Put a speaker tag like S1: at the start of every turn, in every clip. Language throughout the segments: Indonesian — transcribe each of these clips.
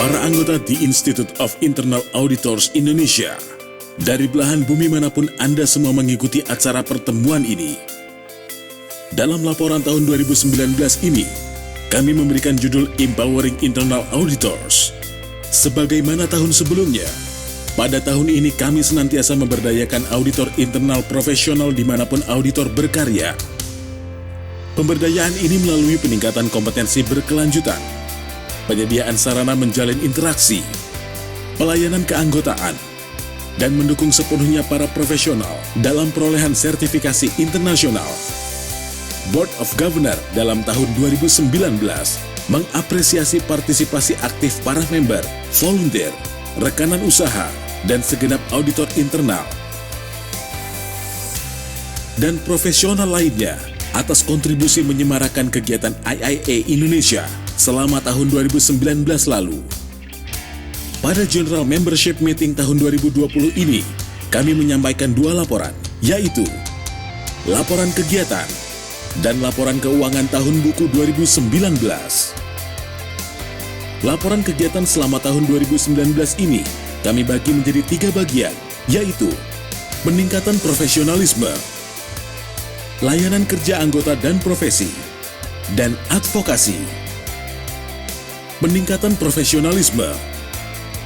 S1: para anggota di Institute of Internal Auditors Indonesia. Dari belahan bumi manapun Anda semua mengikuti acara pertemuan ini. Dalam laporan tahun 2019 ini, kami memberikan judul Empowering Internal Auditors. Sebagaimana tahun sebelumnya, pada tahun ini kami senantiasa memberdayakan auditor internal profesional dimanapun auditor berkarya. Pemberdayaan ini melalui peningkatan kompetensi berkelanjutan, penyediaan sarana menjalin interaksi, pelayanan keanggotaan, dan mendukung sepenuhnya para profesional dalam perolehan sertifikasi internasional. Board of Governor dalam tahun 2019 mengapresiasi partisipasi aktif para member, volunteer, rekanan usaha, dan segenap auditor internal dan profesional lainnya atas kontribusi menyemarakan kegiatan IIA Indonesia selama tahun 2019 lalu. Pada General Membership Meeting tahun 2020 ini, kami menyampaikan dua laporan, yaitu laporan kegiatan dan laporan keuangan tahun buku 2019. Laporan kegiatan selama tahun 2019 ini kami bagi menjadi 3 bagian, yaitu peningkatan profesionalisme, layanan kerja anggota dan profesi, dan advokasi. Peningkatan profesionalisme.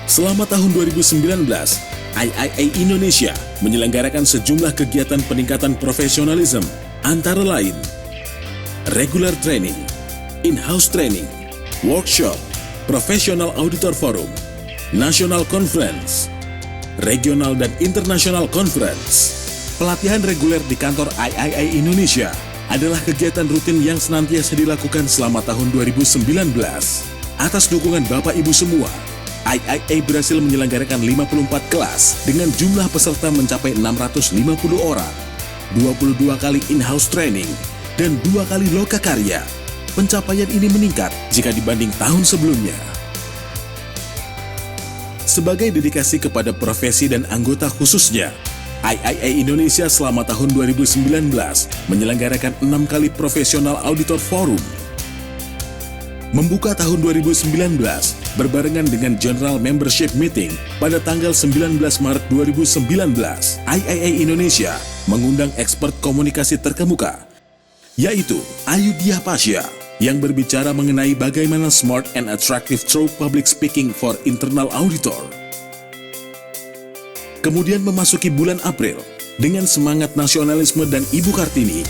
S1: Selama tahun 2019, IIA Indonesia menyelenggarakan sejumlah kegiatan peningkatan profesionalisme, antara lain regular training, in-house training, workshop, professional auditor forum, national conference, regional dan international conference. Pelatihan reguler di kantor IIA Indonesia adalah kegiatan rutin yang senantiasa dilakukan selama tahun 2019. Atas dukungan Bapak Ibu semua, IIA berhasil menyelenggarakan 54 kelas dengan jumlah peserta mencapai 650 orang, 22 kali in-house training, dan 2 kali loka karya. Pencapaian ini meningkat jika dibanding tahun sebelumnya. Sebagai dedikasi kepada profesi dan anggota khususnya, IIA Indonesia selama tahun 2019 menyelenggarakan 6 kali Professional Auditor Forum. Membuka tahun 2019 berbarengan dengan General Membership Meeting pada tanggal 19 Maret 2019, IIA Indonesia mengundang expert komunikasi terkemuka, yaitu Ayudhya Pasha, yang berbicara mengenai bagaimana smart and attractive through public speaking for internal auditor. Kemudian memasuki bulan April, dengan semangat nasionalisme dan Ibu Kartini,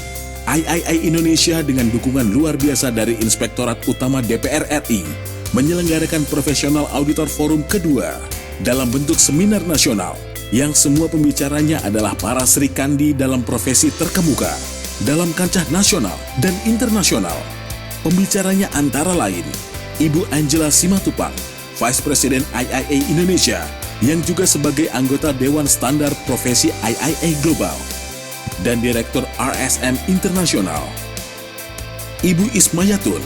S1: IIA Indonesia dengan dukungan luar biasa dari Inspektorat Utama DPR RI menyelenggarakan Professional Auditor Forum kedua dalam bentuk seminar nasional yang semua pembicaranya adalah para Sri Kandi dalam profesi terkemuka dalam kancah nasional dan internasional. Pembicaranya antara lain Ibu Angela Simatupang, Vice President IIA Indonesia, yang juga sebagai anggota Dewan Standar Profesi IIA Global dan Direktur RSM Internasional. Ibu Ismayatun,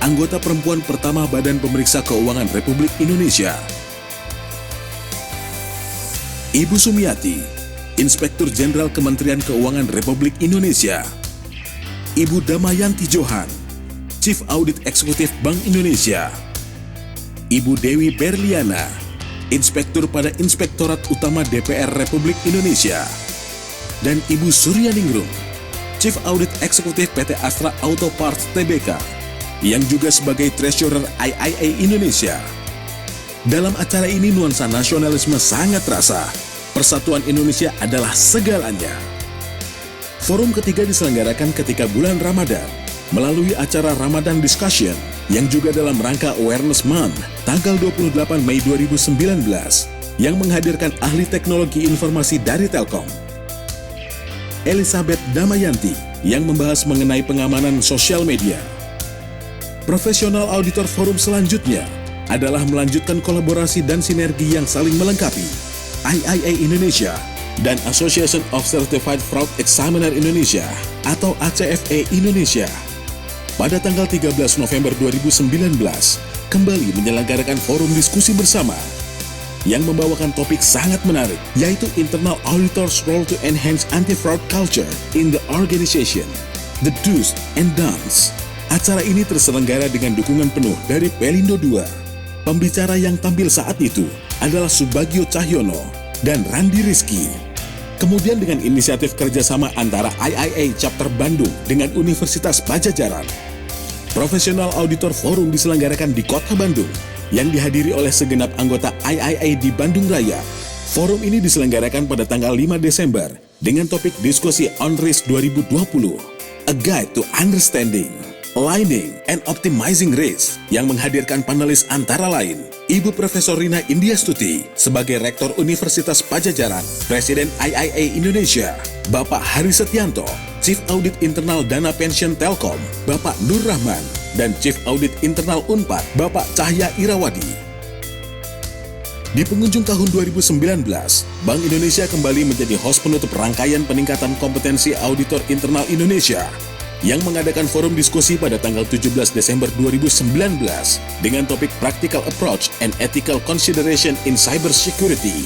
S1: anggota perempuan pertama Badan Pemeriksa Keuangan Republik Indonesia. Ibu Sumiati, Inspektur Jenderal Kementerian Keuangan Republik Indonesia. Ibu Damayanti Johan, Chief Audit Eksekutif Bank Indonesia. Ibu Dewi Berliana, Inspektur pada Inspektorat Utama DPR Republik Indonesia, dan Ibu Suryaningrum, Chief Audit Eksekutif PT Astra Auto Parts Tbk, yang juga sebagai Treasurer IIA Indonesia. Dalam acara ini nuansa nasionalisme sangat terasa. Persatuan Indonesia adalah segalanya. Forum ketiga diselenggarakan ketika bulan Ramadan, melalui acara Ramadan Discussion, yang juga dalam rangka Awareness Month, tanggal 28 Mei 2019, yang menghadirkan ahli teknologi informasi dari Telkom, Elizabeth Damayanti, yang membahas mengenai pengamanan sosial media. Professional Auditor Forum selanjutnya adalah melanjutkan kolaborasi dan sinergi yang saling melengkapi IIA Indonesia dan Association of Certified Fraud Examiner Indonesia atau ACFE Indonesia. Pada tanggal 13 November 2019, kembali menyelenggarakan forum diskusi bersama yang membawakan topik sangat menarik, yaitu Internal Auditors Role to Enhance Anti-Fraud Culture in the Organization, the Do's and Don'ts. Acara ini terselenggara dengan dukungan penuh dari Pelindo II, Pembicara yang tampil saat itu adalah Subagio Cahyono dan Randi Rizky. Kemudian dengan inisiatif kerjasama antara IIA Chapter Bandung dengan Universitas Padjadjaran, Professional Auditor Forum diselenggarakan di Kota Bandung yang dihadiri oleh segenap anggota IIA di Bandung Raya. Forum ini diselenggarakan pada tanggal 5 Desember dengan topik diskusi OnRIS 2020, A Guide to Understanding, Aligning and Optimizing Risk, yang menghadirkan panelis antara lain Ibu Profesor Rina Indiastuti sebagai Rektor Universitas Padjadjaran, Presiden IIA Indonesia, Bapak Hari Setianto, Chief Audit Internal Dana Pensiun Telkom, Bapak Nur Rahman, dan Chief Audit Internal Unpad, Bapak Cahya Irawadi. Di penghujung tahun 2019, Bank Indonesia kembali menjadi host penutup rangkaian peningkatan kompetensi auditor internal Indonesia yang mengadakan forum diskusi pada tanggal 17 Desember 2019 dengan topik Practical Approach and Ethical Consideration in Cybersecurity.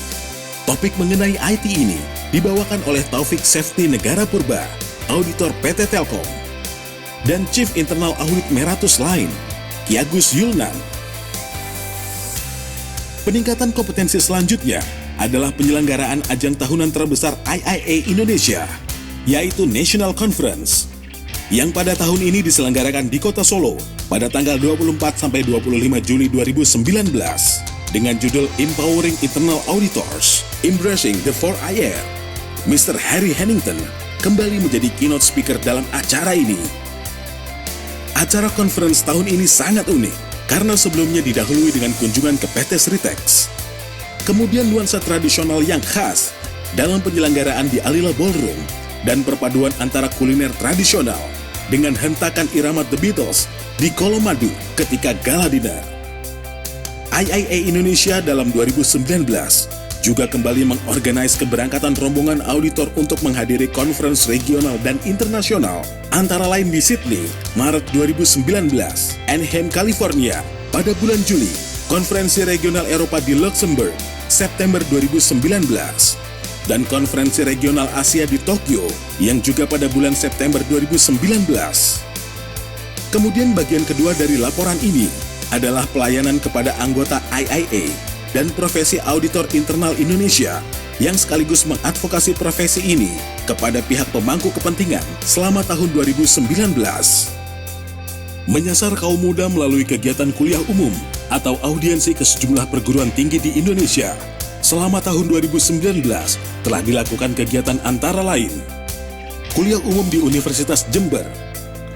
S1: Topik mengenai IT ini dibawakan oleh Taufik Safety Negara Purba, Auditor PT Telkom, dan Chief Internal Audit Meratus lain, Ki Agus Yulnan. Peningkatan kompetensi selanjutnya adalah penyelenggaraan ajang tahunan terbesar IIA Indonesia, yaitu National Conference, yang pada tahun ini diselenggarakan di Kota Solo pada tanggal 24-25 Juli 2019 dengan judul Empowering Internal Auditors, Embracing the 4IR. Mr. Harry Hennington kembali menjadi keynote speaker dalam acara ini. Acara conference tahun ini sangat unik karena sebelumnya didahului dengan kunjungan ke PT Sritex. Kemudian nuansa tradisional yang khas dalam penyelenggaraan di Alila Ballroom dan perpaduan antara kuliner tradisional dengan hentakan irama The Beatles di Colomadu ketika gala dinner. IIA Indonesia dalam 2019 juga kembali mengorganize keberangkatan rombongan auditor untuk menghadiri conference regional dan internasional, antara lain di Sydney, Maret 2019, Anaheim, California, pada bulan Juli, konferensi regional Eropa di Luxembourg, September 2019, dan konferensi regional Asia di Tokyo yang juga pada bulan September 2019. Kemudian bagian kedua dari laporan ini adalah pelayanan kepada anggota IIA dan profesi auditor internal Indonesia yang sekaligus mengadvokasi profesi ini kepada pihak pemangku kepentingan selama tahun 2019. Menyasar kaum muda melalui kegiatan kuliah umum atau audiensi ke sejumlah perguruan tinggi di Indonesia. Selama tahun 2019 telah dilakukan kegiatan antara lain kuliah umum di Universitas Jember,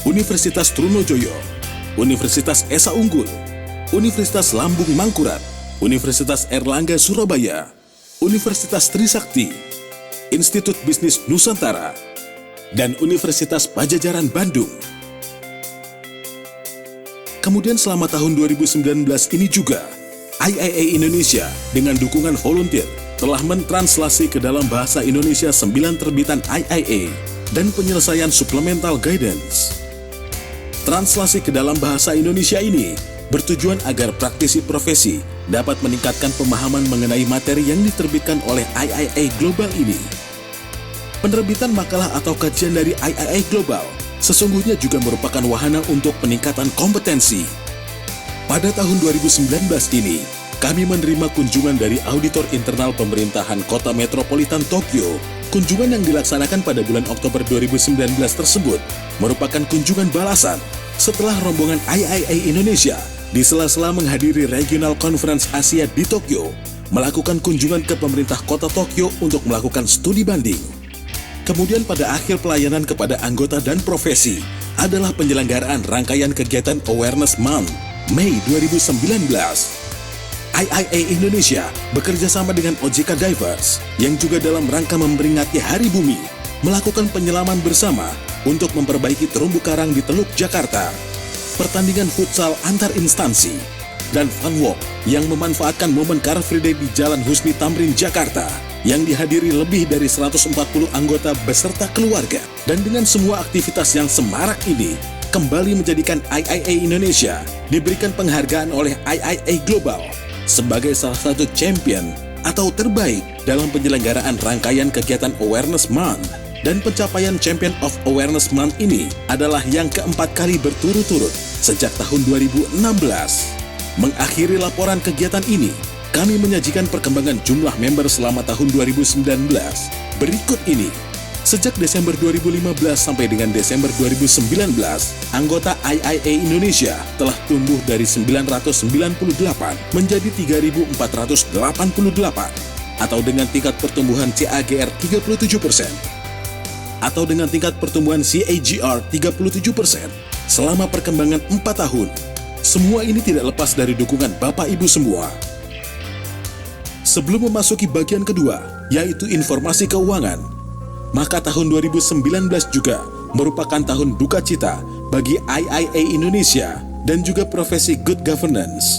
S1: Universitas Trunojoyo, Universitas Esa Unggul, Universitas Lambung Mangkurat, Universitas Erlangga Surabaya, Universitas Trisakti, Institut Bisnis Nusantara, dan Universitas Padjadjaran Bandung. Kemudian selama tahun 2019 ini juga, IIA Indonesia dengan dukungan volunteer telah mentranslasi ke dalam bahasa Indonesia 9 terbitan IIA dan penyelesaian supplemental guidance. Translasi ke dalam bahasa Indonesia ini bertujuan agar praktisi profesi dapat meningkatkan pemahaman mengenai materi yang diterbitkan oleh IIA Global ini. Penerbitan makalah atau kajian dari IIA Global sesungguhnya juga merupakan wahana untuk peningkatan kompetensi. Pada tahun 2019 ini, kami menerima kunjungan dari Auditor Internal Pemerintahan Kota Metropolitan Tokyo. Kunjungan yang dilaksanakan pada bulan Oktober 2019 tersebut merupakan kunjungan balasan setelah rombongan IIA Indonesia di sela-sela menghadiri Regional Conference Asia di Tokyo, melakukan kunjungan ke pemerintah kota Tokyo untuk melakukan studi banding. Kemudian pada akhir pelayanan kepada anggota dan profesi adalah penyelenggaraan rangkaian kegiatan Awareness Month Mei 2019. IIA Indonesia bekerja sama dengan OJK Divers yang juga dalam rangka memperingati Hari Bumi melakukan penyelaman bersama untuk memperbaiki terumbu karang di Teluk Jakarta, pertandingan futsal antar instansi, dan fun walk yang memanfaatkan momen Car Free Day di Jalan Husni Tamrin, Jakarta yang dihadiri lebih dari 140 anggota beserta keluarga. Dan dengan semua aktivitas yang semarak ini, kembali menjadikan IIA Indonesia diberikan penghargaan oleh IIA Global sebagai salah satu champion atau terbaik dalam penyelenggaraan rangkaian kegiatan Awareness Month. Dan pencapaian Champion of Awareness Month ini adalah yang keempat kali berturut-turut sejak tahun 2016. Mengakhiri laporan kegiatan ini, kami menyajikan perkembangan jumlah member selama tahun 2019. Berikut ini. Sejak Desember 2015 sampai dengan Desember 2019, anggota IIA Indonesia telah tumbuh dari 998 menjadi 3.488 atau dengan tingkat pertumbuhan CAGR 37%, atau dengan tingkat pertumbuhan CAGR 37% selama perkembangan 4 tahun. Semua ini tidak lepas dari dukungan Bapak Ibu semua. Sebelum memasuki bagian kedua, yaitu informasi keuangan, maka tahun 2019 juga merupakan tahun duka cita bagi IIA Indonesia dan juga profesi good governance.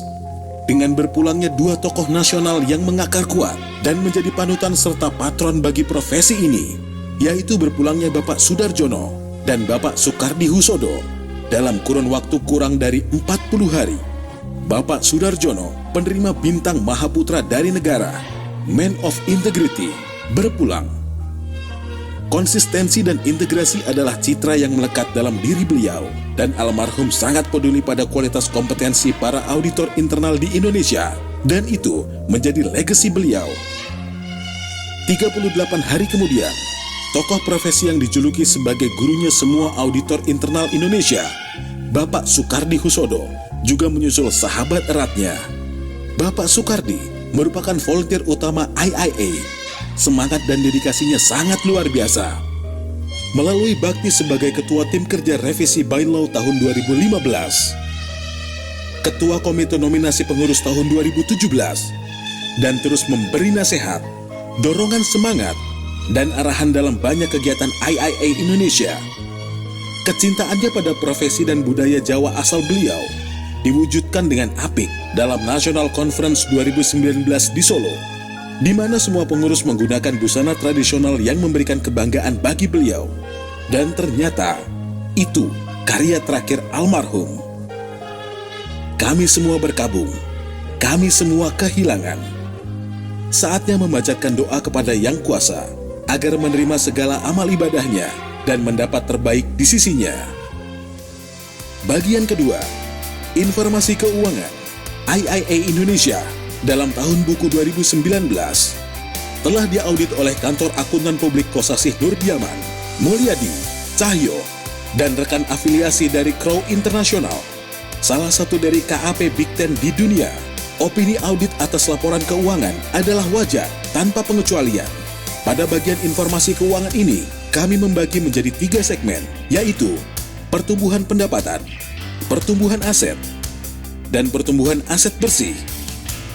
S1: Dengan berpulangnya dua tokoh nasional yang mengakar kuat dan menjadi panutan serta patron bagi profesi ini, yaitu berpulangnya Bapak Soedarjono dan Bapak Soekardi Husodo dalam kurun waktu kurang dari 40 hari. Bapak Soedarjono, penerima bintang Mahaputra dari negara, Man of Integrity, berpulang. Konsistensi dan integrasi adalah citra yang melekat dalam diri beliau, dan almarhum sangat peduli pada kualitas kompetensi para auditor internal di Indonesia, dan itu menjadi legasi beliau. 38 hari kemudian, tokoh profesi yang dijuluki sebagai gurunya semua auditor internal Indonesia, Bapak Soekardi Husodo, juga menyusul sahabat eratnya. Bapak Soekardi merupakan volunteer utama IIA. Semangat dan dedikasinya sangat luar biasa. Melalui bakti sebagai Ketua Tim Kerja Revisi Bylaw tahun 2015, Ketua Komite Nominasi Pengurus tahun 2017, dan terus memberi nasihat, dorongan semangat, dan arahan dalam banyak kegiatan IIA Indonesia. Kecintaannya pada profesi dan budaya Jawa asal beliau diwujudkan dengan apik dalam National Conference 2019 di Solo, di mana semua pengurus menggunakan busana tradisional yang memberikan kebanggaan bagi beliau. Dan ternyata, itu karya terakhir almarhum. Kami semua berkabung, kami semua kehilangan. Saatnya memanjatkan doa kepada Yang Kuasa, agar menerima segala amal ibadahnya dan mendapat terbaik di sisinya. Bagian kedua, informasi keuangan. IIA Indonesia dalam tahun buku 2019 telah diaudit oleh kantor akuntan publik Kosasih Nurdiaman, Mulyadi, Cahyo, dan rekan afiliasi dari Crow International, salah satu dari KAP Big Ten di dunia. Opini audit atas laporan keuangan adalah wajar tanpa pengecualian. Pada bagian informasi keuangan ini, kami membagi menjadi 3 segmen, yaitu pertumbuhan pendapatan, pertumbuhan aset, dan pertumbuhan aset bersih.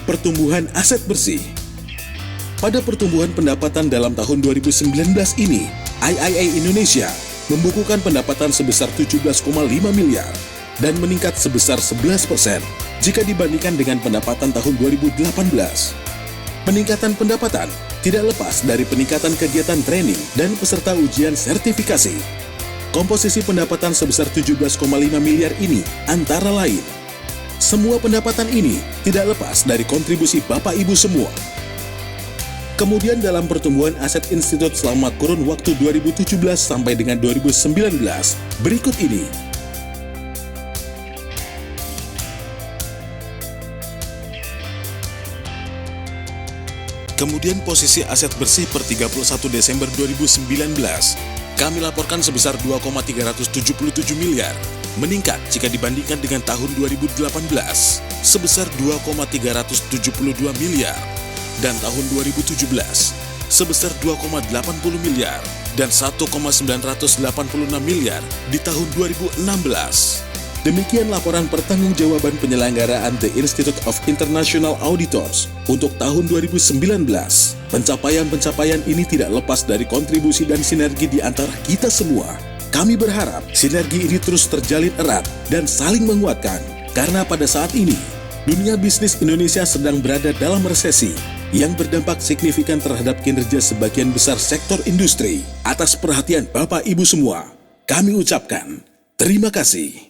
S1: Pertumbuhan aset bersih. Pada pertumbuhan pendapatan dalam tahun 2019 ini, IIA Indonesia membukukan pendapatan sebesar 17,5 miliar dan meningkat sebesar 11% jika dibandingkan dengan pendapatan tahun 2018. Peningkatan pendapatan tidak lepas dari peningkatan kegiatan training dan peserta ujian sertifikasi. Komposisi pendapatan sebesar 17,5 miliar ini antara lain: semua pendapatan ini tidak lepas dari kontribusi Bapak Ibu semua. Kemudian dalam pertumbuhan aset institut selama kurun waktu 2017 sampai dengan 2019, berikut ini. Kemudian posisi aset bersih per 31 Desember 2019, kami laporkan sebesar 2,377 miliar, meningkat jika dibandingkan dengan tahun 2018 sebesar 2,372 miliar, dan tahun 2017 sebesar 2,80 miliar dan 1,986 miliar di tahun 2016. Demikian laporan pertanggungjawaban penyelenggaraan The Institute of International Auditors untuk tahun 2019. Pencapaian-pencapaian ini tidak lepas dari kontribusi dan sinergi di antara kita semua. Kami berharap sinergi ini terus terjalin erat dan saling menguatkan, karena pada saat ini, dunia bisnis Indonesia sedang berada dalam resesi yang berdampak signifikan terhadap kinerja sebagian besar sektor industri. Atas perhatian Bapak Ibu semua, kami ucapkan terima kasih.